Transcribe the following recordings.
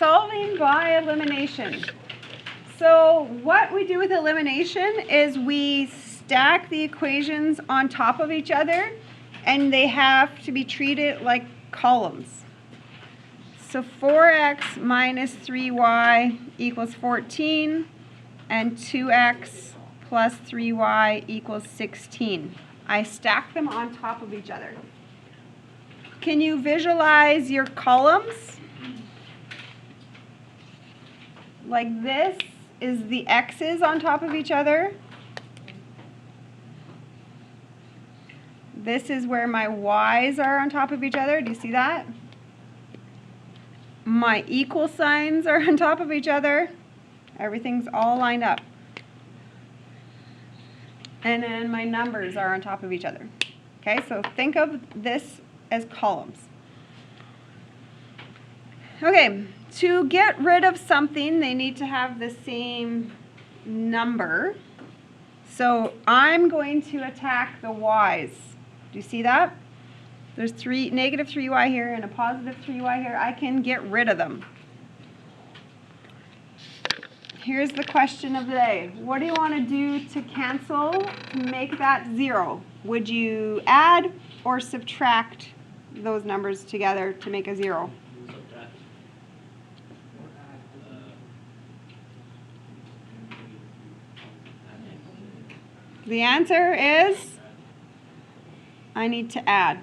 solving by elimination. So what we do with elimination is we stack the equations on top of each other, and they have to be treated like columns. So 4x minus 3y equals 14, and 2x plus 3y equals 16. I stack them on top of each other. Can you visualize your columns? Like this is the x's on top of each other. This is where my y's are on top of each other. Do you see that? My equal signs are on top of each other. Everything's all lined up. And then my numbers are on top of each other. Okay, so think of this as columns. Okay, to get rid of something, they need to have the same number. So I'm going to attack the y's. Do you see that? There's negative 3y here and a positive 3y here. I can get rid of them. Here's the question of the day. What do you want to do to cancel, to make that 0? Would you add or subtract those numbers together to make a 0? The answer is I need to add.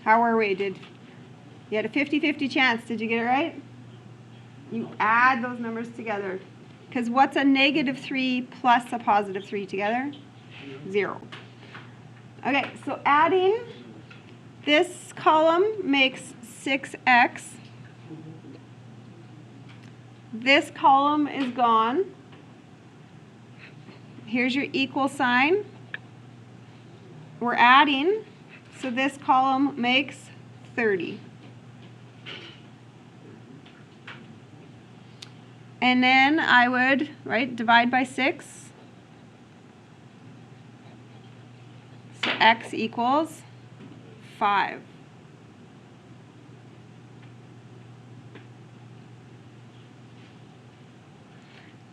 How are we? You had a 50-50 chance. Did you get it right? You add those numbers together. Because what's a negative 3 plus a positive 3 together? 0. Okay, so adding, this column makes 6x. This column is gone. Here's your equal sign. We're adding. So this column makes 30. And then I would, divide by 6. So x equals 5.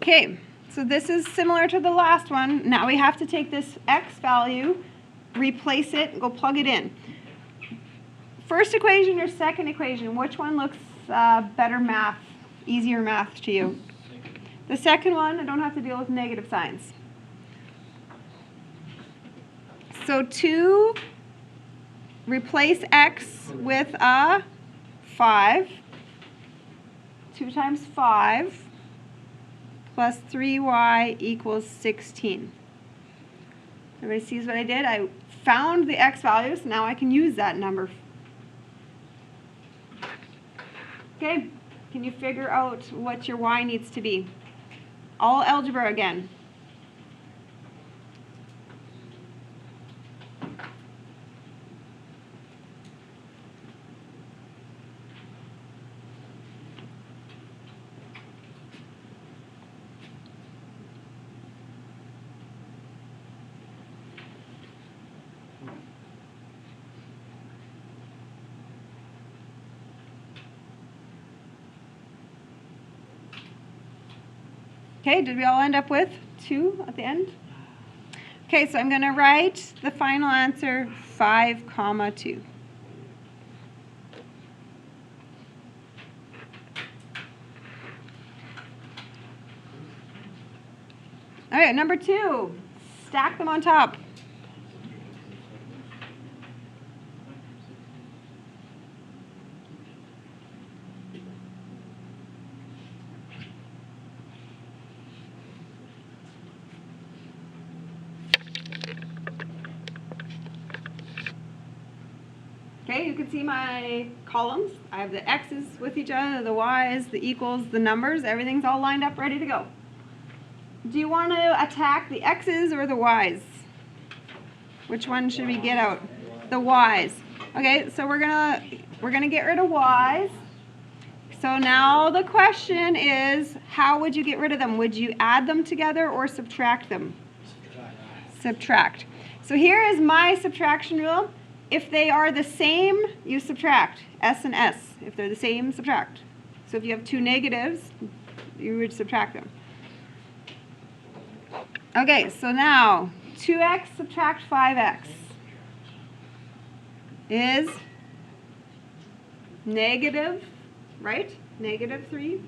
Okay, so this is similar to the last one. Now we have to take this x value, replace it, go plug it in. First equation or second equation, which one looks better math, easier math to you? The second one, I don't have to deal with negative signs. So to replace x with a 5, 2 times 5 plus 3y equals 16. Everybody sees what I did? I found the x values, now I can use that number. Okay, can you figure out what your y needs to be? All algebra again. Okay, did we all end up with 2 at the end? Okay, so I'm going to write the final answer 5, 2. All right, number 2, stack them on top. Okay, you can see my columns. I have the x's with each other, the y's, the equals, the numbers. Everything's all lined up, ready to go. Do you want to attack the x's or the y's? Which one should we get out? The y's. Okay, so we're gonna get rid of y's. So now the question is, how would you get rid of them? Would you add them together or subtract them? Subtract. So here is my subtraction rule. If they are the same, you subtract. S and S. If they're the same, subtract. So if you have two negatives, you would subtract them. Okay, so now 2x subtract 5x is negative, right? Negative 3.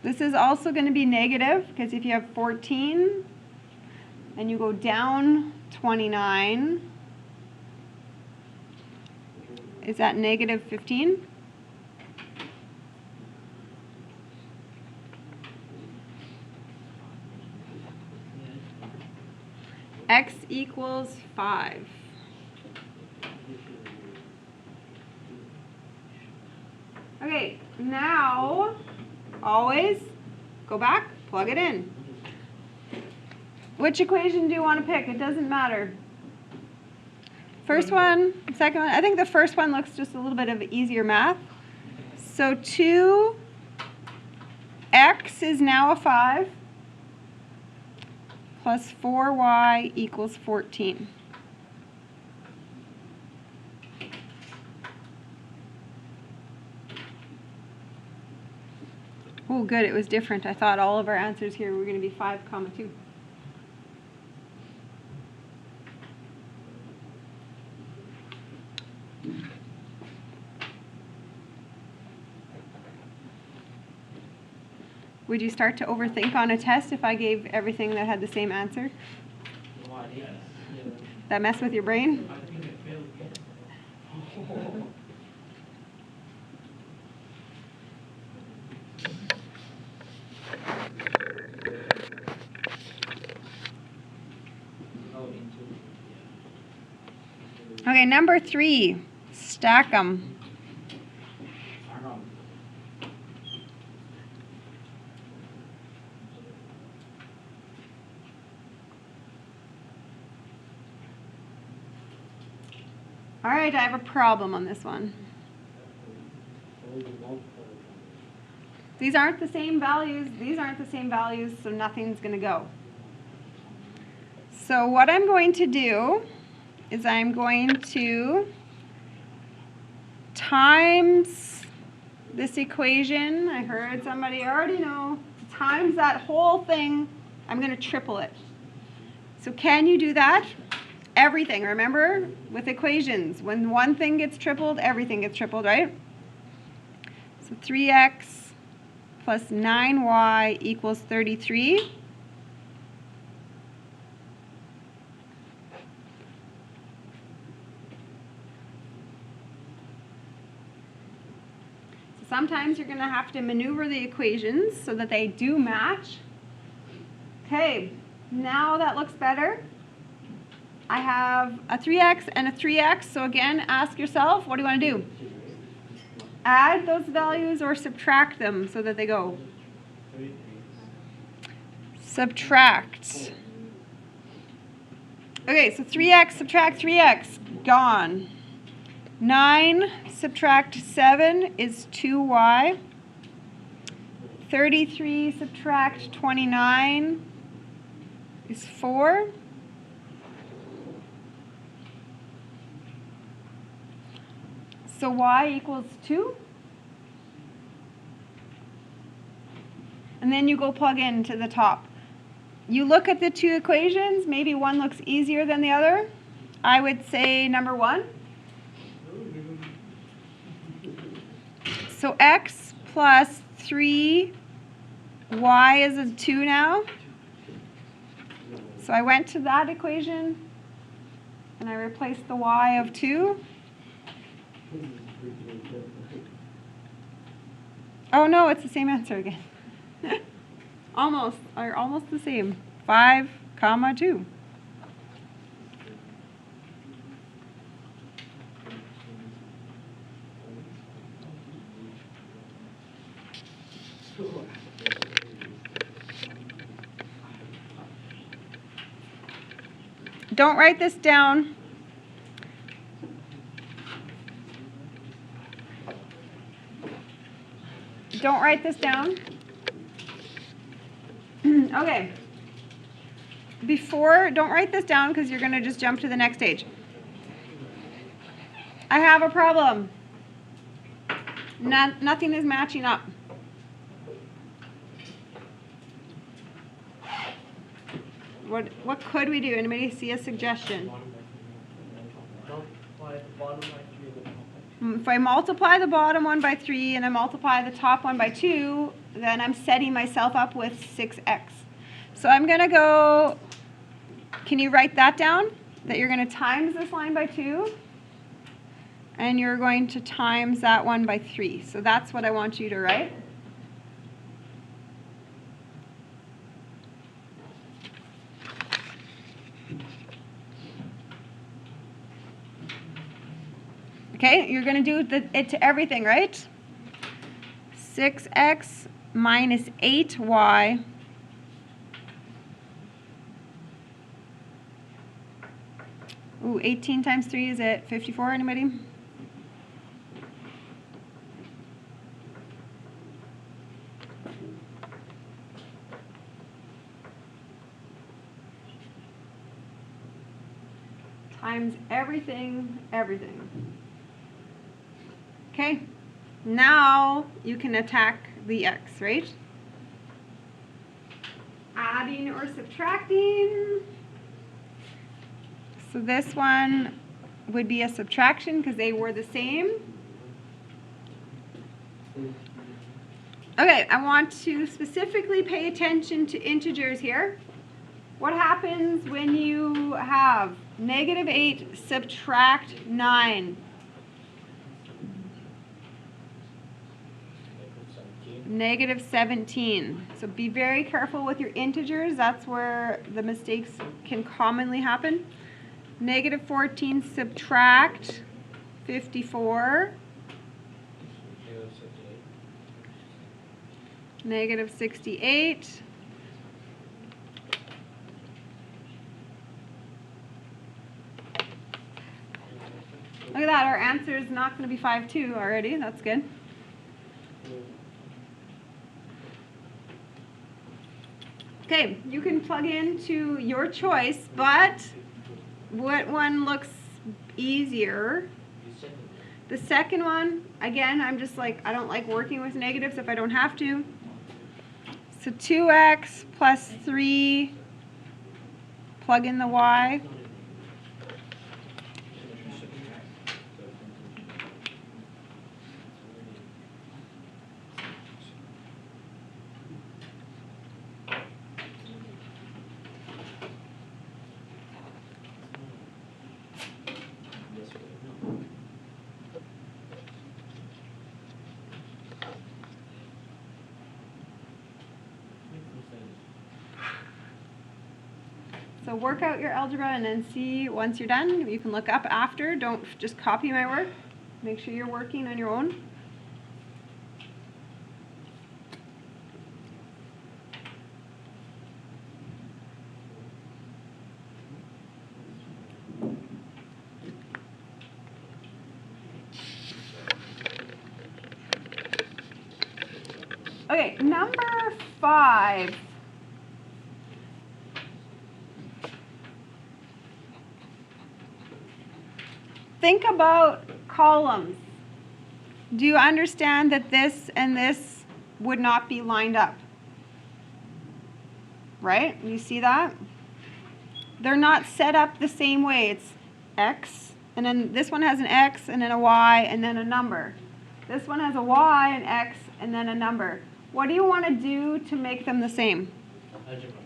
This is also going to be negative because if you have 14 and you go down 29, is that negative 15? X equals 5. Okay, now always go back, plug it in. Which equation do you want to pick? It doesn't matter. First one, second one. I think the first one looks just a little bit of easier math. So 2x is now a 5 plus 4y equals 14. Oh, good, it was different. I thought all of our answers here were going to be 5, 2. Would you start to overthink on a test if I gave everything that had the same answer? That mess with your brain? Okay, number 3, stack them. All right, I have a problem on this one. These aren't the same values, these aren't the same values, so nothing's going to go. So what I'm going to do is I'm going to times this equation. I heard somebody already know. Times that whole thing, I'm going to triple it. So can you do that? Everything, remember, with equations, when one thing gets tripled, everything gets tripled, right? So 3x plus 9y equals 33. So sometimes you're going to have to maneuver the equations so that they do match. Okay, now that looks better. I have a 3x and a 3x, so again, ask yourself, what do you want to do? Add those values or subtract them so that they go? Subtract. Okay, so 3x subtract 3x, gone. 9 subtract 7 is 2y. 33 subtract 29 is 4. So y equals 2. And then you go plug into the top. You look at the two equations, maybe one looks easier than the other. I would say number 1. So x plus 3, y is a 2 now. So I went to that equation and I replaced the y of 2. Oh no, it's the same answer again. Almost the same. 5, 2. Don't write this down. Don't write this down. Okay. don't write this down because you're going to just jump to the next stage. I have a problem. Nothing is matching up. What could we do? Anybody see a suggestion? If I multiply the bottom one by 3 and I multiply the top one by 2, then I'm setting myself up with 6x. So I'm going to go, can you write that down? That you're going to times this line by 2, and you're going to times that one by 3. So that's what I want you to write. Okay, you're going to do it to everything, right? 6x minus 8y Ooh, 18 times 3, is it 54, anybody? Times everything. Okay, now you can attack the x, right? Adding or subtracting. So this one would be a subtraction because they were the same. Okay, I want to specifically pay attention to integers here. What happens when you have -8 subtract 9? -17. So be very careful with your integers. That's where the mistakes can commonly happen. -14 subtract 54. -68. Look at that, our answer is not going to be 5-2 already. That's good. Okay, you can plug into your choice, but what one looks easier? The second one, again, I'm just like, I don't like working with negatives if I don't have to. So 2x plus 3, plug in the y. So work out your algebra and then see once you're done. You can look up after. Don't just copy my work. Make sure you're working on your own. Okay, number 5. Think about columns. Do you understand that this and this would not be lined up? Right? You see that? They're not set up the same way. It's x, and then this one has an x, and then a y, and then a number. This one has a y, an x, and then a number. What do you want to do to make them the same? Algebra.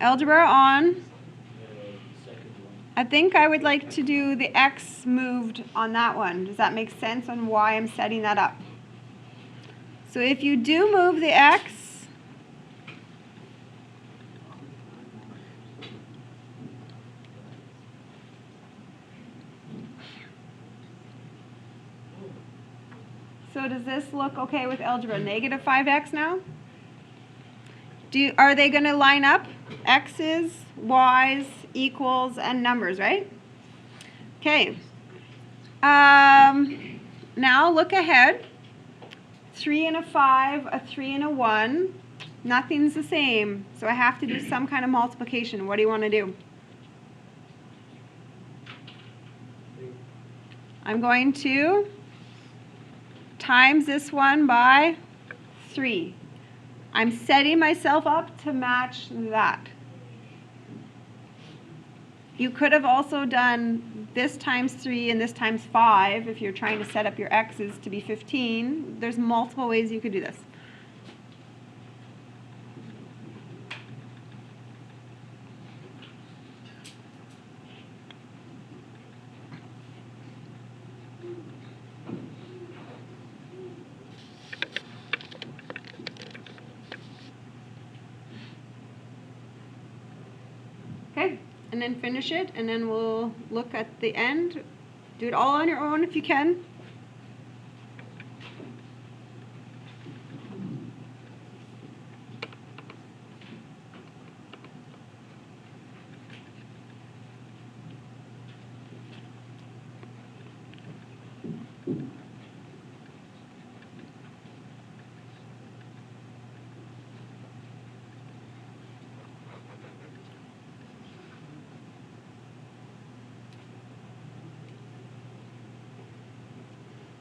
Algebra on? I think I would like to do the x moved on that one. Does that make sense on why I'm setting that up? So if you do move the x, so does this look okay with algebra? -5x now? Are they going to line up? X's, y's, equals, and numbers, right? Okay. Now look ahead. 3 and a 5, a 3 and a 1. Nothing's the same, so I have to do some kind of multiplication. What do you want to do? I'm going to times this one by 3. I'm setting myself up to match that. You could have also done this times 3 and this times 5 if you're trying to set up your x's to be 15. There's multiple ways you could do this. Okay, and then finish it, and then we'll look at the end. Do it all on your own if you can.